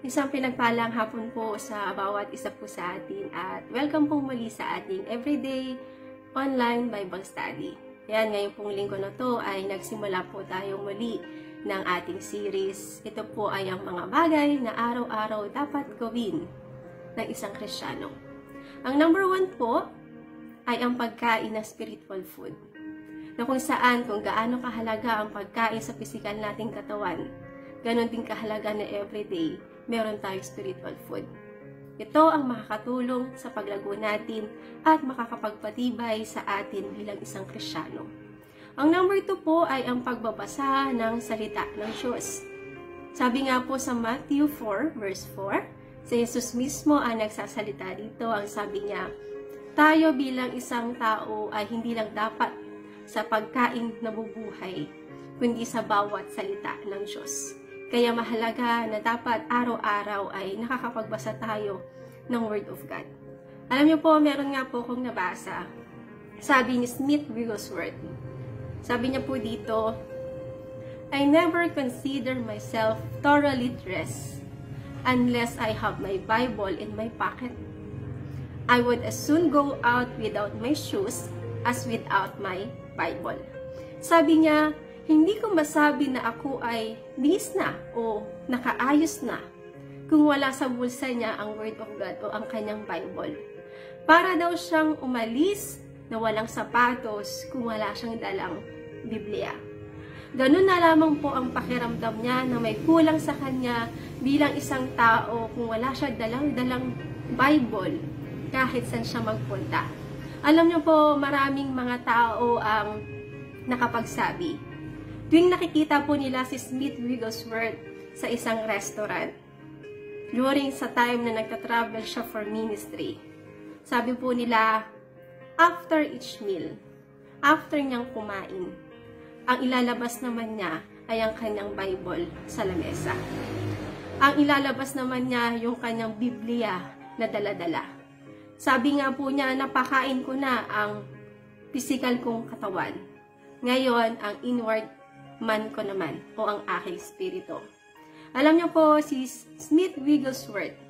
Isang pinagpalang hapon po sa bawat isa po sa atin at welcome po muli sa ating everyday online Bible study. Yan, ngayong pong linggo na to ay nagsimula po tayo muli ng ating series. Ito po ay ang mga bagay na araw-araw dapat gawin ng isang Kristiyano. Ang number 1 po ay ang pagkain ng spiritual food. Na kung saan, kung gaano kahalaga ang pagkain sa pisikal nating katawan, ganon din kahalaga na everyday, meron tayong spiritual food. Ito ang makakatulong sa paglago natin at makakapagpatibay sa atin bilang isang Kristiyano. Ang number 2 po ay ang pagbabasa ng salita ng Diyos. Sabi nga po sa Matthew 4 verse 4, si Jesus mismo ang nagsasalita dito. Ang sabi niya, tayo bilang isang tao ay hindi lang dapat sa pagkain na bubuhay, kundi sa bawat salita ng Diyos. Kaya mahalaga na dapat araw-araw ay nakakapagbasa tayo ng Word of God. Alam niyo po, meron nga po akong nabasa. Sabi ni Smith Wigglesworth, sabi niya po dito, I never consider myself thoroughly dressed unless I have my Bible in my pocket. I would as soon go out without my shoes as without my Bible. Sabi niya, hindi ko masabi na ako ay lihis na o nakaayos na kung wala sa bulsa niya ang Word of God o ang kanyang Bible. Para daw siyang umalis na walang sapatos kung wala siyang dalang Biblia. Ganun na lamang po ang pakiramdam niya na may kulang sa kanya bilang isang tao kung wala siya dalang Bible kahit saan siya magpunta. Alam niyo po, maraming mga tao ang nakapagsabi. Tuwing nakikita po nila si Smith Wigglesworth sa isang restaurant, during sa time na nagtatravel siya for ministry, sabi po nila, after each meal, after niyang kumain, ang ilalabas naman niya ay ang kanyang Bible sa lamesa. Ang ilalabas naman niya yung kanyang Biblia na dala-dala. Sabi nga po niya, napakain ko na ang physical kong katawan. Ngayon, ang inward man ko naman o ang aking spirito. Alam niyo po, si Smith Wigglesworth,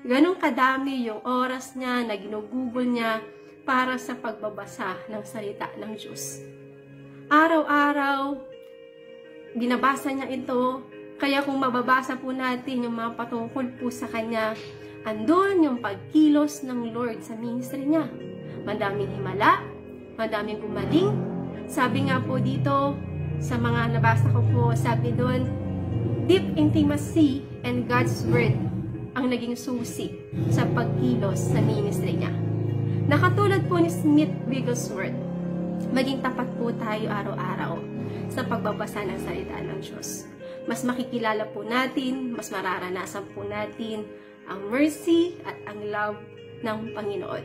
ganun kadami yung oras niya na ginugugol niya para sa pagbabasa ng salita ng Diyos. Araw-araw, binabasa niya ito, kaya kung mababasa po natin yung mga patungkol po sa kanya, andun yung pagkilos ng Lord sa ministry niya. Madaming himala, madaming gumaling. Sabi nga po dito, sa mga nabasa ko po, sabi doon, deep intimacy and God's Word ang naging susi sa pagkilos sa ministry niya. Nakatulad po ni Smith Wigglesworth, maging tapat po tayo araw-araw sa pagbabasa ng salita ng Diyos. Mas makikilala po natin, mas mararanasan po natin ang mercy at ang love ng Panginoon.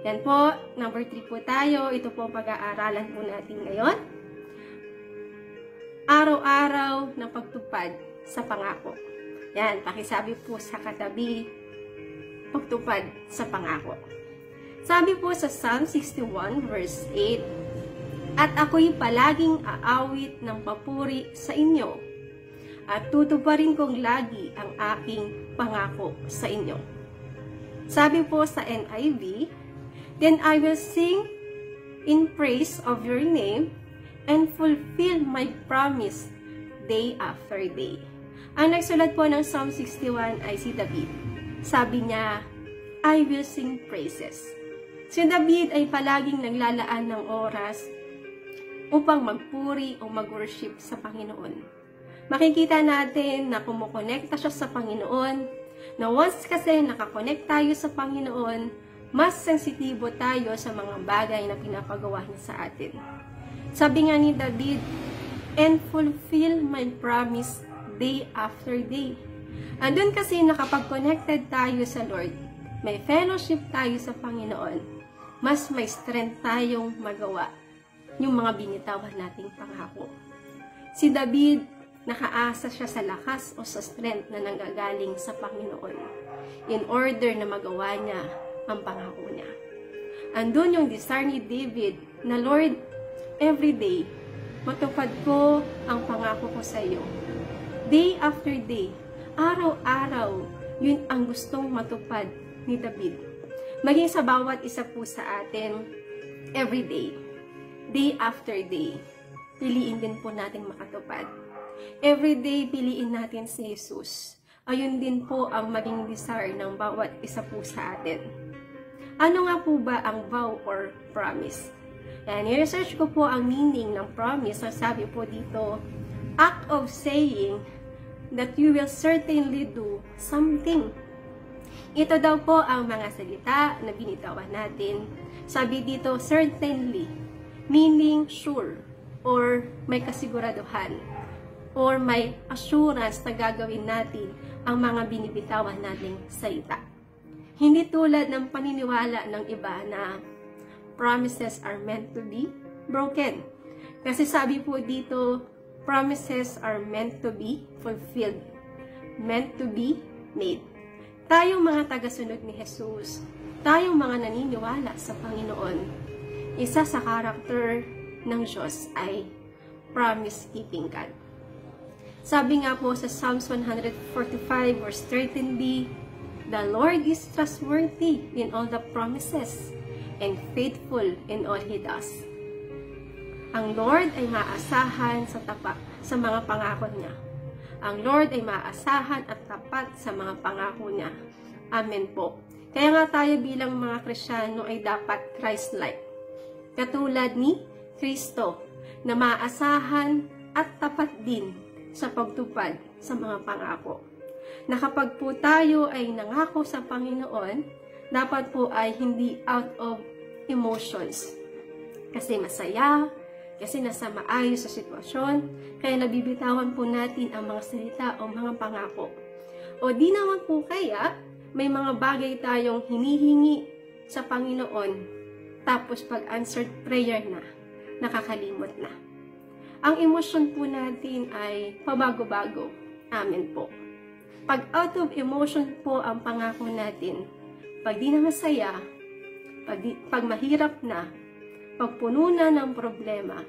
Yan po, number 3 po tayo. Ito po pag-aaralan po natin ngayon. Araw-araw na pagtupad sa pangako. Yan, pakisabi po sa katabi, pagtupad sa pangako. Sabi po sa Psalm 61 verse 8, at ako'y palaging aawit ng papuri sa inyo, at tutuparin kong lagi ang aking pangako sa inyo. Sabi po sa NIV, then I will sing in praise of your name, and fulfill my promise day after day. Ang nagsulat po ng Psalm 61 ay si David. Sabi niya, I will sing praises. Si David ay palaging naglalaan ng oras upang magpuri o mag-worship sa Panginoon. Makikita natin na kumukonekta siya sa Panginoon, na once kasi nakakonect tayo sa Panginoon, mas sensitibo tayo sa mga bagay na pinapagawa niya sa atin. Sabi nga ni David, and fulfill my promise day after day. Andun kasi nakapag-connected tayo sa Lord, may fellowship tayo sa Panginoon, mas may strength tayong magawa yung mga binitawan nating pangako. Si David, nakaasa siya sa lakas o sa strength na nanggagaling sa Panginoon in order na magawa niya ang pangako niya. Andun yung desire ni David na, Lord, every day, matupad ko ang pangako ko sa iyo. Day after day, araw-araw, yun ang gustong matupad ni David. Maging sa bawat isa po sa atin, every day, day after day, piliin din po natin makatupad. Every day, piliin natin si Jesus. Ayun din po ang maging desire ng bawat isa po sa atin. Ano nga po ba ang vow or promise? And i-research ko po ang meaning ng promise. Ang sabi po dito, act of saying that you will certainly do something. Ito daw po ang mga salita na binitawan natin. Sabi dito, certainly, meaning sure, or may kasiguraduhan, or may assurance na gagawin natin ang mga binibitawan nating salita. Hindi tulad ng paniniwala ng iba na promises are meant to be broken. Kasi sabi po dito, promises are meant to be fulfilled, meant to be made. Tayong mga tagasunod ni Jesus, tayong mga naniniwala sa Panginoon, isa sa karakter ng Diyos ay promise-keeping God. Sabi nga po sa Psalms 145 verse 13b, the Lord is trustworthy in all the promises and faithful in all He does. Ang Lord ay maasahan sa mga pangako niya. Ang Lord ay maasahan at tapat sa mga pangako niya. Amen po. Kaya nga tayo bilang mga Kristiyano ay dapat Christ-like. Katulad ni Kristo na maasahan at tapat din sa pagtupad sa mga pangako. Na kapag po tayo ay nangako sa Panginoon, dapat po ay hindi out of emotions. Kasi masaya, kasi nasa maayos sa sitwasyon, kaya nabibitawan po natin ang mga salita o mga pangako. O di naman po kaya, may mga bagay tayong hinihingi sa Panginoon, tapos pag answered prayer na, nakakalimot na. Ang emosyon po natin ay pabago-bago. Amen po. Pag out of emotion po ang pangako natin, pag di na masaya, pag mahirap na, pag puno na ng problema,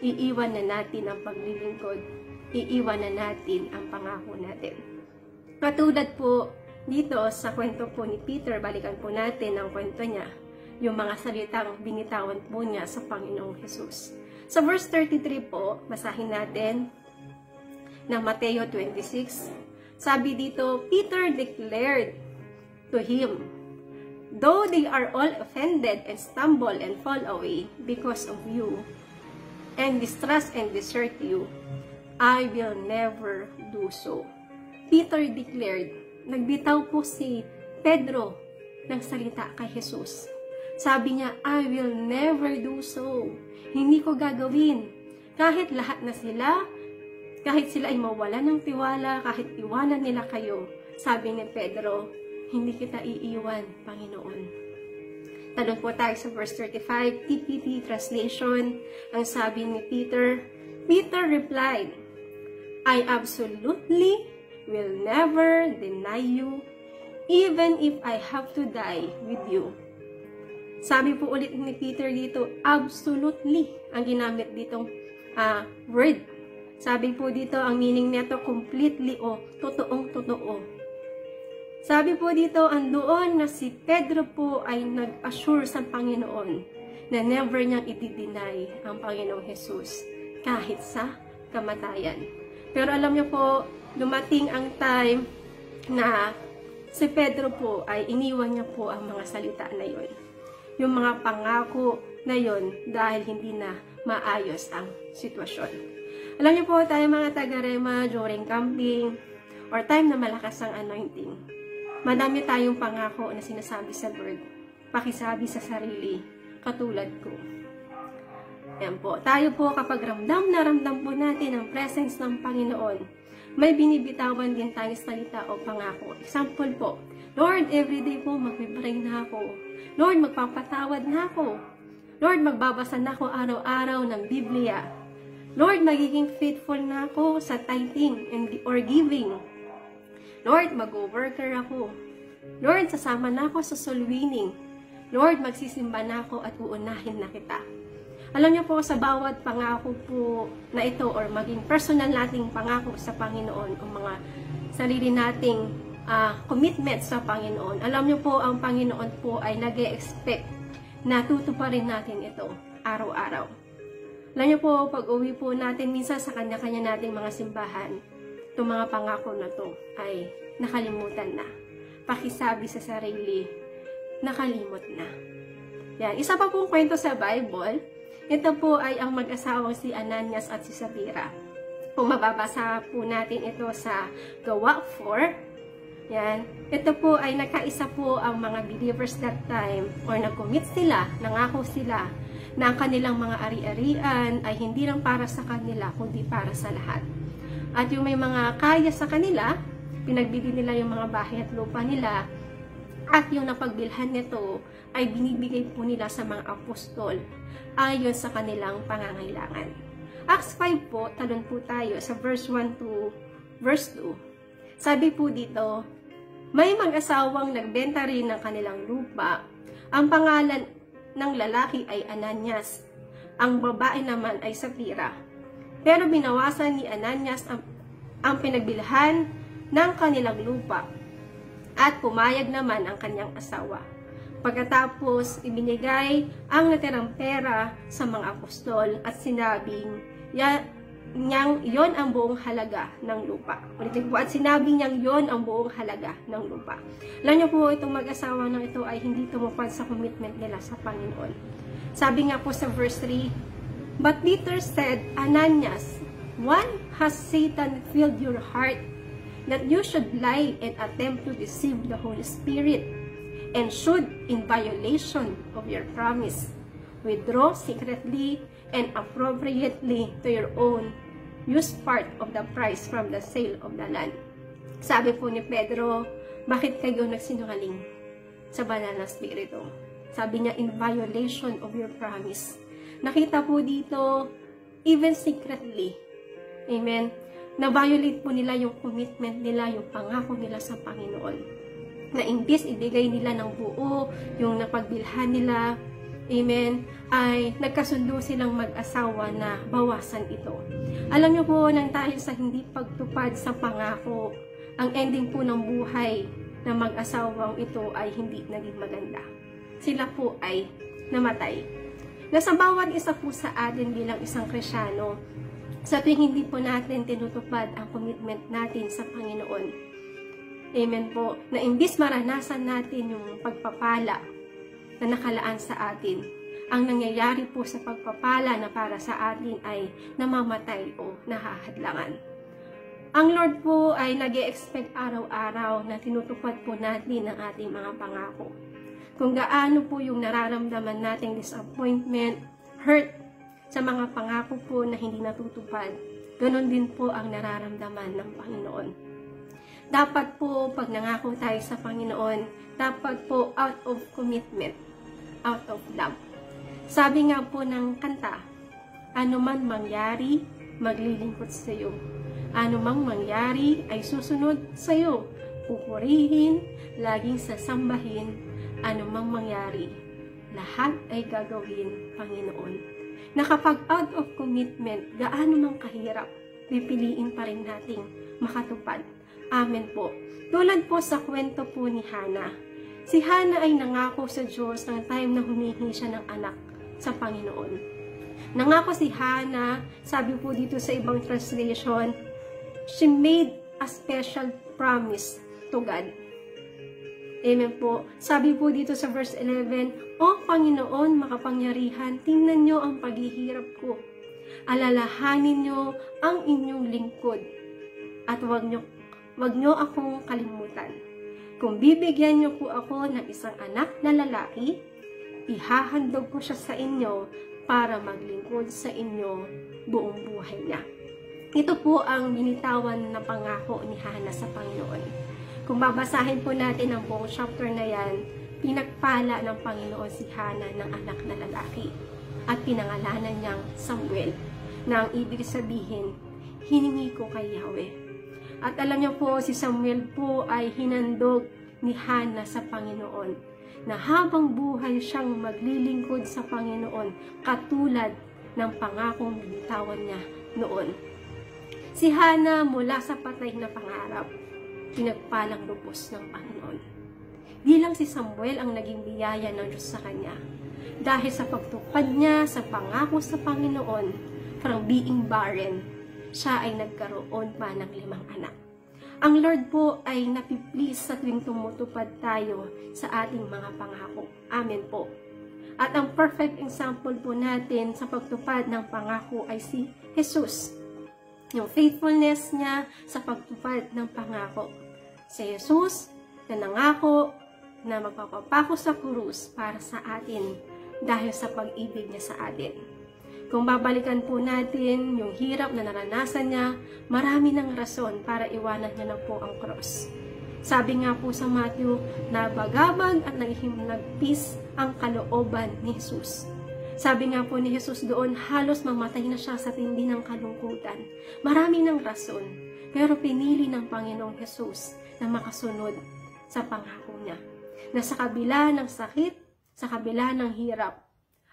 iiwan na natin ang paglilingkod, iiwan na natin ang pangako natin. Katulad po dito sa kwento po ni Peter, balikan po natin ang kwento niya, yung mga salitang binitawan po niya sa Panginoong Jesus. Sa verse 33 po, basahin natin ng Mateo 26. Sabi dito, Peter declared to him, though they are all offended and stumble and fall away because of you, and distrust and desert you, I will never do so. Peter declared, nagbitaw po si Pedro ng salita kay Jesus. Sabi niya, I will never do so. Hindi ko gagawin. Kahit lahat na sila, kahit sila ay mawalan ng tiwala, kahit iwanan nila kayo, sabi ni Pedro, hindi kita iiwan, Panginoon. Talon po tayo sa verse 35, TPT translation. Ang sabi ni Peter, Peter replied, I absolutely will never deny you, even if I have to die with you. Sabi po ulit ni Peter dito, absolutely, ang ginamit ditong word. Sabi po dito, ang meaning nito, completely o totoong-totoo. Sabi po dito, andoon na si Pedro po ay nag-assure sa Panginoon na never niyang i-deny ang Panginoong Jesus kahit sa kamatayan. Pero alam niyo po, dumating ang time na si Pedro po ay iniwan niya po ang mga salita na yon. Yung mga pangako na yon dahil hindi na maayos ang sitwasyon. Alam niyo po tayo mga taga-Rema during camping or time na malakas ang anointing. Madami tayong pangako na sinasabi sa Lord. Pakisabi sa sarili, katulad ko. Yan po. Tayo po kapag ramdam po natin ang presence ng Panginoon, may binibitawan din tayong salita o pangako. Example po, Lord, everyday po magpipray na ako. Lord, magpapatawad na ako. Lord, magbabasa na ako araw-araw ng Biblia. Lord, magiging faithful na ako sa tithing or giving. Lord, mag-worker ako. Lord, sasama na ako sa soul winning. Lord, magsisimba na ako at uunahin na kita. Alam niyo po, sa bawat pangako po na ito or maging personal nating pangako sa Panginoon o mga sarili nating commitment sa Panginoon. Alam niyo po, ang Panginoon po ay nag-e-expect na tutuparin natin ito araw-araw. Alam niyo po, pag uwi po natin minsan sa kanya-kanya nating mga simbahan, itong mga pangako na to ay nakalimutan na. Pakisabi sa sarili, nakalimot na. Yan. Isa pa pong kwento sa Bible, ito po ay ang mag-asawang si Ananias at si Sapphira. Kung mababasa po natin ito sa Gawa 4, yan, ito po ay nagkaisa po ang mga believers that time, or nag-commit sila, nangako sila, na ang kanilang mga ari-arian ay hindi lang para sa kanila, kundi para sa lahat. At yung may mga kaya sa kanila, pinagbili nila yung mga bahay at lupa nila, at yung napagbilhan nito ay binibigay po nila sa mga apostol ayon sa kanilang pangangailangan. Acts 5 po, talon po tayo sa verse 1 to verse 2. Sabi po dito, may mag-asawang nagbenta rin ng kanilang lupa. Ang pangalan ng lalaki ay Ananias. Ang babae naman ay Sapphira. Pero binawasan ni Ananias ang pinagbilhan ng kanilang lupa at pumayag naman ang kanyang asawa. Pagkatapos, ibinigay ang natirang pera sa mga apostol at sinabing niyang yon ang buong halaga ng lupa. Ulitin po, at sinabi niyang yon ang buong halaga ng lupa. Alam niyo po, itong mag-asawa ng ito ay hindi tumupad sa commitment nila sa Panginoon. Sabi nga po sa verse 3, But Peter said, Ananias, why has Satan filled your heart that you should lie and attempt to deceive the Holy Spirit, and should, in violation of your promise, withdraw secretly and appropriately to your own use part of the price from the sale of the land. Sabi po ni Pedro, bakit kayo nagsinungaling sa banal na spirito? Sabi niya, in violation of your promise. Nakita po dito, even secretly, amen, na-violate po nila yung commitment nila, yung pangako nila sa Panginoon. Na imbis ibigay nila ng buo, yung napagbilhan nila, amen, ay nagkasundo silang mag-asawa na bawasan ito. Alam niyo po, nang dahil sa hindi pagtupad sa pangako, ang ending po ng buhay na mag-asawang ito ay hindi naging maganda. Sila po ay namatay. Nasa bawat isa po sa atin bilang isang Kristyano, sa tuwing hindi po natin tinutupad ang commitment natin sa Panginoon. Amen po, na imbis maranasan natin yung pagpapala na nakalaan sa atin, ang nangyayari po sa pagpapala na para sa atin ay namamatay o nahahadlangan. Ang Lord po ay nag-e-expect araw-araw na tinutupad po natin ang ating mga pangako. Kung gaano po yung nararamdaman nating disappointment, hurt, sa mga pangako po na hindi natutupad, ganon din po ang nararamdaman ng Panginoon. Dapat po, pag nangako tayo sa Panginoon, dapat po out of commitment, out of love. Sabi nga po ng kanta, ano man mangyari, maglilingkod sa iyo. Ano mang mangyari, ay susunod sa iyo. Pupurihin, laging sasambahin, ano mang mangyari, lahat ay gagawin, Panginoon. Na kapag out of commitment, gaano mang kahirap, pipiliin pa rin nating makatupad. Amen po. Tulad po sa kwento po ni Hana. Si Hana ay nangako sa Diyos ng time na humihingi siya ng anak sa Panginoon. Nangako si Hana, sabi po dito sa ibang translation, she made a special promise to God. Amen po. Sabi po dito sa verse 11, O Panginoon, makapangyarihan, tingnan niyo ang paghihirap ko. Alalahanin niyo ang inyong lingkod at wag niyo akong kalimutan. Kung bibigyan niyo po ako ng isang anak na lalaki, ihahandog ko siya sa inyo para maglingkod sa inyo buong buhay niya. Ito po ang binitawan na pangako ni Hana sa Panginoon. Kung babasahin po natin ang buong chapter na yan, pinagpala ng Panginoon si Hana ng anak na lalaki at pinangalanan niyang Samuel, na ang ibig sabihin, hiningi ko kay Yahweh. At alam niyo po, si Samuel po ay hinandog ni Hana sa Panginoon, na habang buhay siyang maglilingkod sa Panginoon, katulad ng pangakong binitawan niya noon. Si Hana mula sa patay na pangarap, pinagpalang lubos ng Panginoon. Di lang si Samuel ang naging biyaya ng Diyos sa kanya. Dahil sa pagtupad niya sa pangako sa Panginoon, from being barren, siya ay nagkaroon pa ng 5 anak. Ang Lord po ay napiplease sa tuwing tumutupad tayo sa ating mga pangako. Amen po. At ang perfect example po natin sa pagtupad ng pangako ay si Jesus. Yung faithfulness niya sa pagtupad ng pangako. Si Jesus na nangako na magpapapako sa krus para sa atin dahil sa pag-ibig niya sa atin. Kung babalikan po natin yung hirap na naranasan niya, marami ng rason para iwanan niya na po ang cross. Sabi nga po sa Matthew, nabagabag at naghihinagpis ang kalooban ni Jesus. Sabi nga po ni Jesus doon, halos mamatay na siya sa tindi ng kalungkutan. Marami ng rason, pero pinili ng Panginoong Jesus na makasunod sa pangako niya. Na sa kabila ng sakit, sa kabila ng hirap,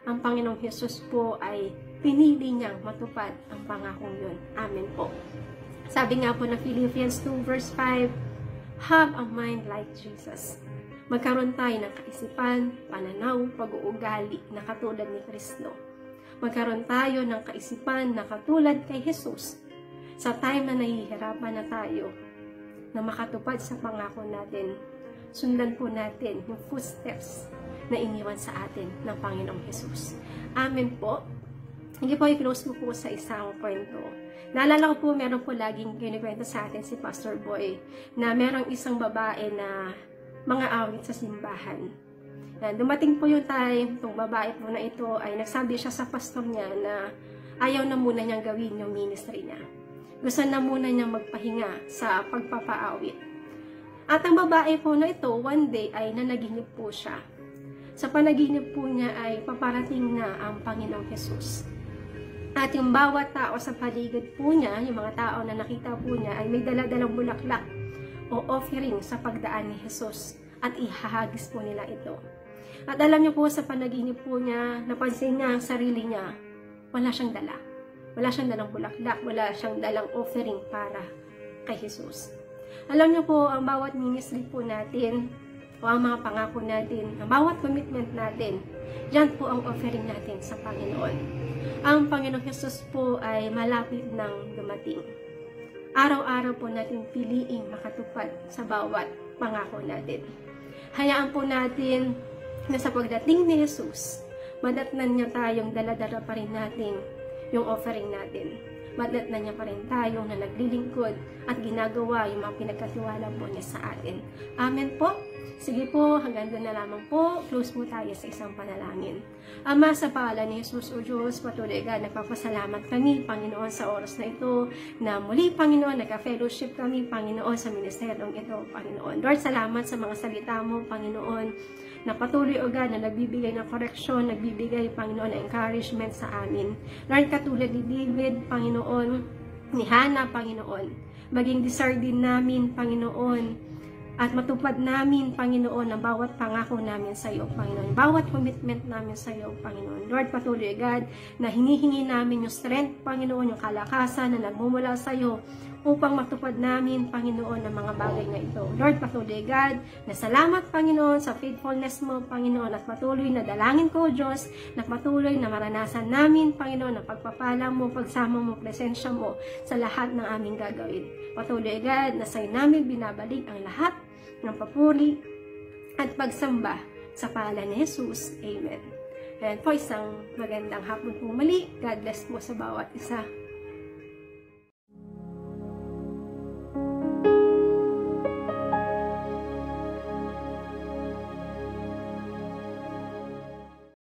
ang Panginoong Jesus po ay pinili niyang matupad ang pangakong yun. Amen po. Sabi nga po na Philippians 2 verse 5, have a mind like Jesus. Magkaroon tayo ng kaisipan, pananaw, pag-uugali na katulad ni Kristo. Magkaroon tayo ng kaisipan na katulad kay Jesus. Sa time na nahihirapan na tayo, na makatupad sa pangako natin, sundan po natin yung footsteps na iniwan sa atin ng Panginoong Jesus. Amen po. Hindi po i-close mo po sa isang kwento. Naalala ko po, meron po laging kinikwento sa atin si Pastor Boy na merong isang babae na mga awit sa simbahan. Na dumating po yung time, itong babae po na ito ay nagsabi siya sa pastor niya na ayaw na muna niyang gawin yung ministry niya. Gusto na muna niyang magpahinga sa pagpapaawit. At ang babae po na ito, one day ay nanaginip po siya. Sa panaginip po niya ay paparating na ang Panginoong Jesus. At yung bawat tao sa paligid po niya, yung mga tao na nakita po niya, ay may dala-dalang bulaklak o offering sa pagdaan ni Jesus. At ihahagis po nila ito. At alam niyo po sa panaginip po niya, napansin niya ang sarili niya, wala siyang dala. Wala siyang dalang bulaklak, wala siyang dalang offering para kay Jesus. Alam niyo po, ang bawat ministry po natin, o ang mga pangako natin, ang bawat commitment natin, yan po ang offering natin sa Panginoon. Ang Panginoong Jesus po ay malapit nang dumating. Araw-araw po natin piliing makatupad sa bawat pangako natin. Hayaan po natin na sa pagdating ni Jesus, madatnan niya tayong dala-dala pa rin natin yung offering natin. Madatnan niya pa rin tayong na naglilingkod at ginagawa yung mga pinagkatiwala po niya sa atin. Amen po. Sige po, hanggang doon na lamang po. Close po tayo sa isang panalangin. Ama, sa pangalan ni Jesus o Diyos, patuloy ka, nagpapasalamat kami, Panginoon, sa oras na ito, na muli, Panginoon, nagka-fellowship kami, Panginoon, sa ministeryong ito, Panginoon. Lord, salamat sa mga salita mo, Panginoon, na patuloy, O God, na nagbibigay ng koreksyon, nagbibigay, Panginoon, ng encouragement sa amin. Lord, katulad ni David, Panginoon, ni Hannah, Panginoon, maging desire din namin, Panginoon, at matupad namin, Panginoon, ang bawat pangako namin sa iyo, Panginoon. Bawat commitment namin sa iyo, Panginoon. Lord, patuloy, God, na hinihingi namin yung strength, Panginoon, yung kalakasan na nagmumula sa iyo upang matupad namin, Panginoon, ang mga bagay na ito. Lord, patuloy, God, na salamat, Panginoon, sa faithfulness mo, Panginoon, at patuloy na dalangin ko, Diyos, na patuloy na maranasan namin, Panginoon, ang pagpapala mo, pagsama mo, presensya mo sa lahat ng aming gagawin. Patuloy, God, na sa'yo namin binabalik ang lahat ng papuri at pagsamba sa pangalan ni Jesus. Amen. Ayan po, isang magandang hapon po muli. God bless po sa bawat isa.